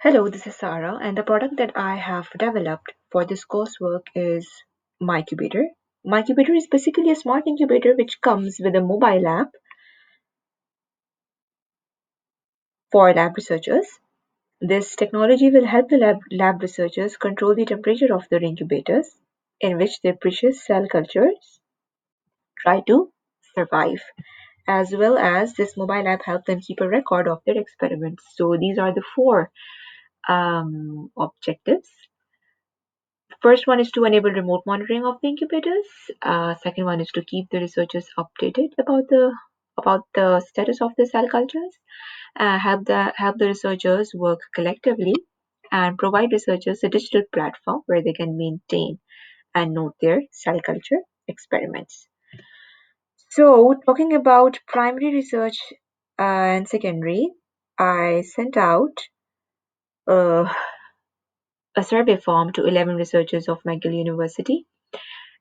Hello, this is Sarah, and the product that I have developed for this coursework is Mycubator. Mycubator is basically a smart incubator which comes with a mobile app for lab researchers. This technology will help the lab researchers control the temperature of their incubators in which their precious cell cultures try to survive. As well as this mobile app helps them keep a record of their experiments. So these are the four objectives. First one is to enable remote monitoring of the incubators. Second one is to keep the researchers updated about the status of the cell cultures. Help the researchers work collectively and provide researchers a digital platform where they can maintain and note their cell culture experiments. So, talking about primary research and secondary, I sent out uh, a survey form to 11 researchers of McGill University,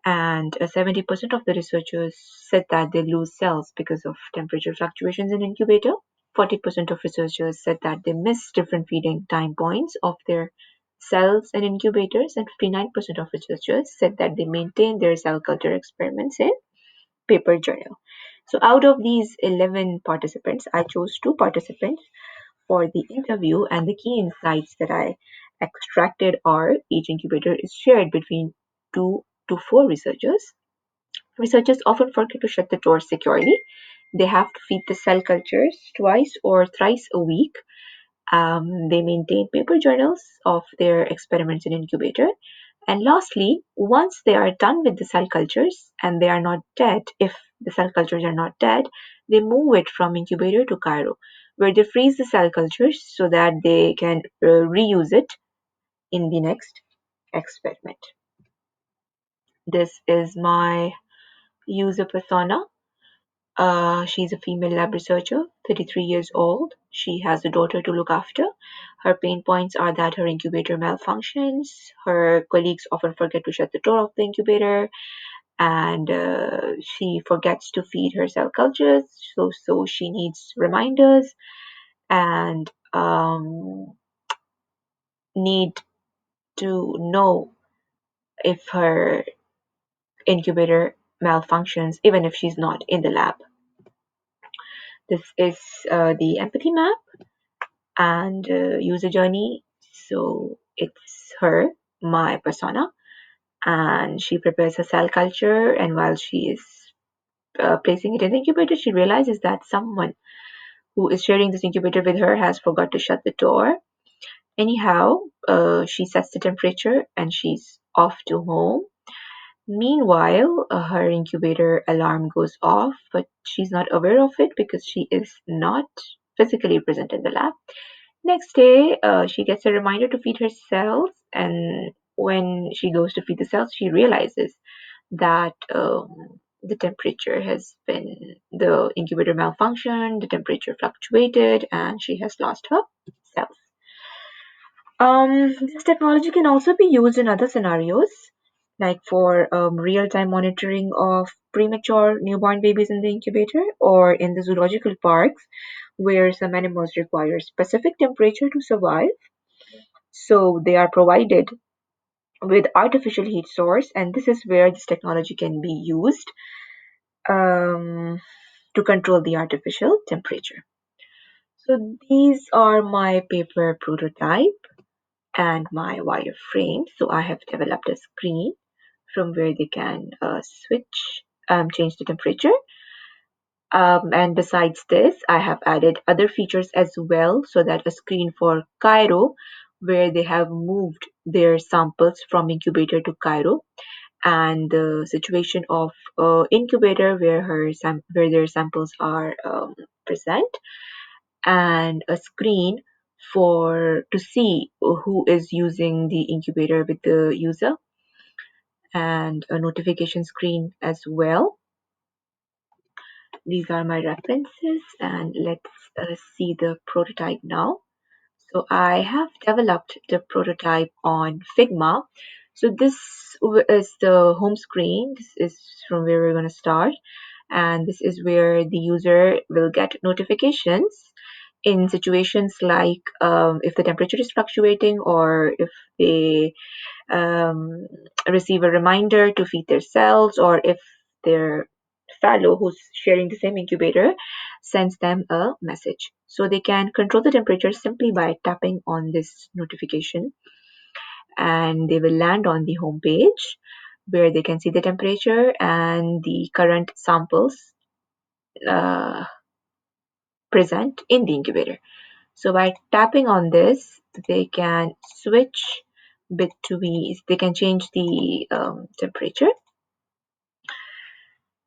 and 70% of the researchers said that they lose cells because of temperature fluctuations in incubator. 40% of researchers said that they miss different feeding time points of their cells in incubators, and 59% of researchers said that they maintain their cell culture experiments in paper journal. So out of these 11 participants, I chose two participants for the interview, and the key insights that I extracted are each incubator is shared between 2 to 4 researchers. Researchers often forget to shut the door securely. They have to feed the cell cultures twice or thrice a week. They maintain paper journals of their experiments in incubator. And lastly, once they are done with the cell cultures and they are not dead, if the cell cultures are not dead, they move it from incubator to Cairo, where they freeze the cell cultures so that they can reuse it in the next experiment. This is my user persona. She's a female lab researcher, 33 years old. She has a daughter to look after. Her pain points are that her incubator malfunctions, her colleagues often forget to shut the door of the incubator, and she forgets to feed her cell cultures, so she needs reminders and need to know if her incubator malfunctions, even if she's not in the lab. This is the empathy map and user journey. So it's her, my persona, and she prepares her cell culture. And while she is placing it in the incubator, she realizes that someone who is sharing this incubator with her has forgot to shut the door. Anyhow, she sets the temperature and she's off to home. Meanwhile, her incubator alarm goes off, but she's not aware of it because she is not physically present in the lab. Next day, she gets a reminder to feed her cells, and when she goes to feed the cells, she realizes that the incubator malfunctioned, the temperature fluctuated, and she has lost her cells. This technology can also be used in other scenarios, like for real-time monitoring of premature newborn babies in the incubator, or in the zoological parks, where some animals require specific temperature to survive. So they are provided with artificial heat source, and this is where this technology can be used um, to control the artificial temperature. So these are my paper prototype and my wireframe. So I have developed a screen from where they can change the temperature. And besides this, I have added other features as well, so that a screen for Cairo, where they have moved their samples from incubator to Cairo, and the situation of incubator where their samples are present, and a screen for to see who is using the incubator with the user, and a notification screen as well. These are my references, and let's see the prototype now. So I have developed the prototype on Figma. So this is the home screen. This is from where we're going to start, and this is where the user will get notifications in situations like if the temperature is fluctuating, or if they receive a reminder to feed their cells, or if their fellow who's sharing the same incubator sends them a message. So they can control the temperature simply by tapping on this notification, and they will land on the home page where they can see the temperature and the current samples uh, present in the incubator. So by tapping on this, they can switch between, they can change the temperature.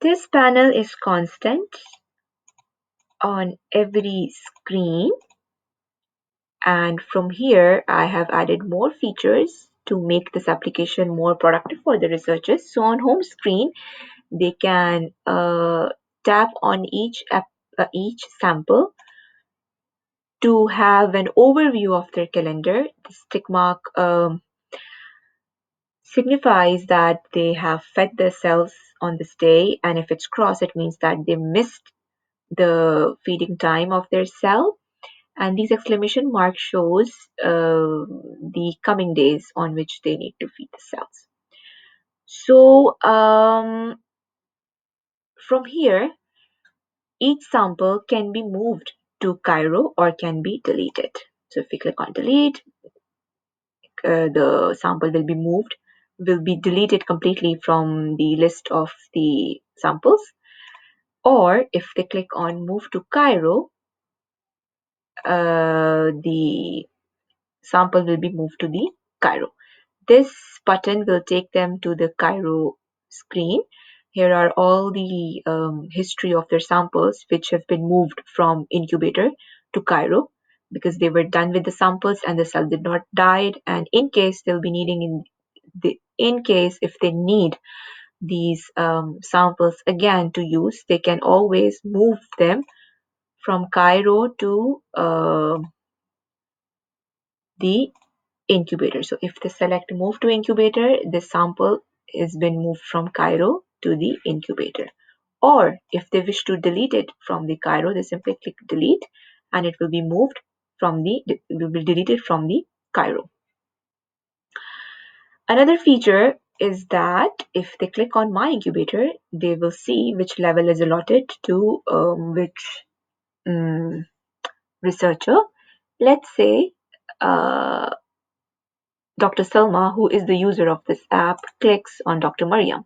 This panel is constant on every screen, and from here I have added more features to make this application more productive for the researchers. So on home screen, they can tap on each sample to have an overview of their calendar. This tick mark signifies that they have fed their cells on this day, and if it's crossed, it means that they missed the feeding time of their cell. And these exclamation mark shows the coming days on which they need to feed the cells. So from here, each sample can be moved to Cairo or can be deleted. So if we click on delete, the sample will be deleted completely from the list of the samples. Or if they click on move to Cairo, the sample will be moved to the Cairo. This button will take them to the Cairo screen. Here are all the history of their samples which have been moved from incubator to Cairo because they were done with the samples and the cell did not die. And in case they'll be needing in case if they need these samples again to use, they can always move them from Cairo to the incubator. So if they select move to incubator, the sample is been moved from Cairo to the incubator. Or if they wish to delete it from the Cairo, they simply click delete and it will be moved from it will be deleted from the Cairo. Another feature is that if they click on my incubator, they will see which level is allotted to which researcher. Let's say Dr. Salma, who is the user of this app, clicks on Dr. Mariam.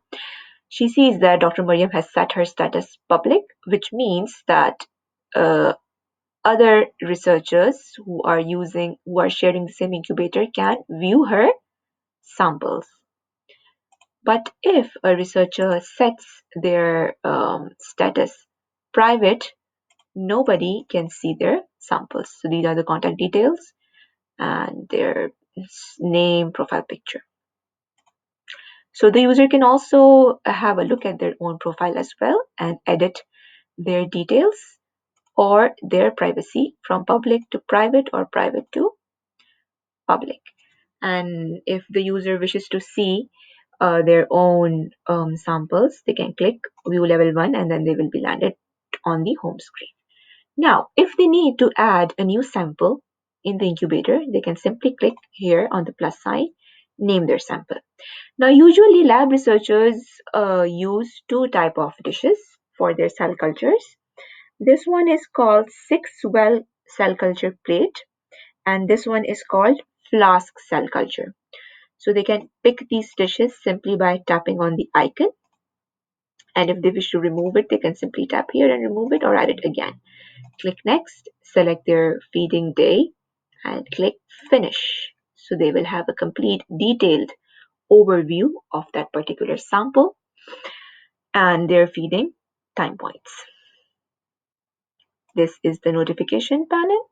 She sees that Dr. Mariam has set her status public, which means that uh, other researchers who are sharing the same incubator can view her samples. But if a researcher sets their status private, nobody can see their samples. So these are the contact details and their name, profile picture. So the user can also have a look at their own profile as well and edit their details or their privacy from public to private or private to public. And if the user wishes to see their own samples, they can click view level 1 and then they will be landed on the home screen. Now, if they need to add a new sample in the incubator, they can simply click here on the plus sign, name their sample. Now, usually lab researchers use two type of dishes for their cell cultures. This one is called 6-well cell culture plate, and this one is called flask cell culture. So they can pick these dishes simply by tapping on the icon. And if they wish to remove it, they can simply tap here and remove it or add it again. Click next, select their feeding day, and click finish. So they will have a complete detailed overview of that particular sample and their feeding time points. This is the notification panel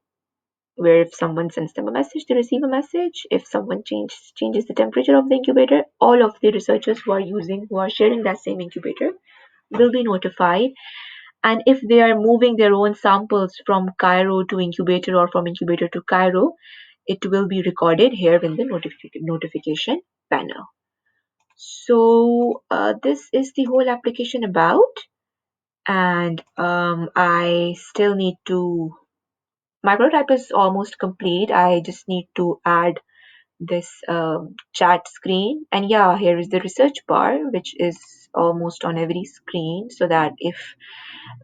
where if someone sends them a message, they receive a message. If someone changes the temperature of the incubator, all of the researchers who are sharing that same incubator will be notified. And if they are moving their own samples from Cairo to incubator or from incubator to Cairo, it will be recorded here in the notification panel. So this is the whole application about, and I still need to microtype is almost complete. I just need to add this chat screen, and yeah, here is the research bar, which is almost on every screen, so that if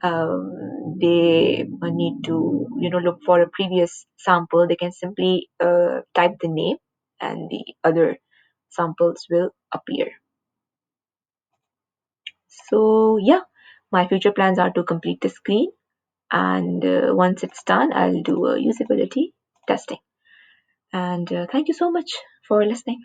they need to look for a previous sample, they can simply type the name and the other samples will appear. So yeah, my future plans are to complete the screen, and once it's done, I'll do a usability testing. And thank you so much for listening.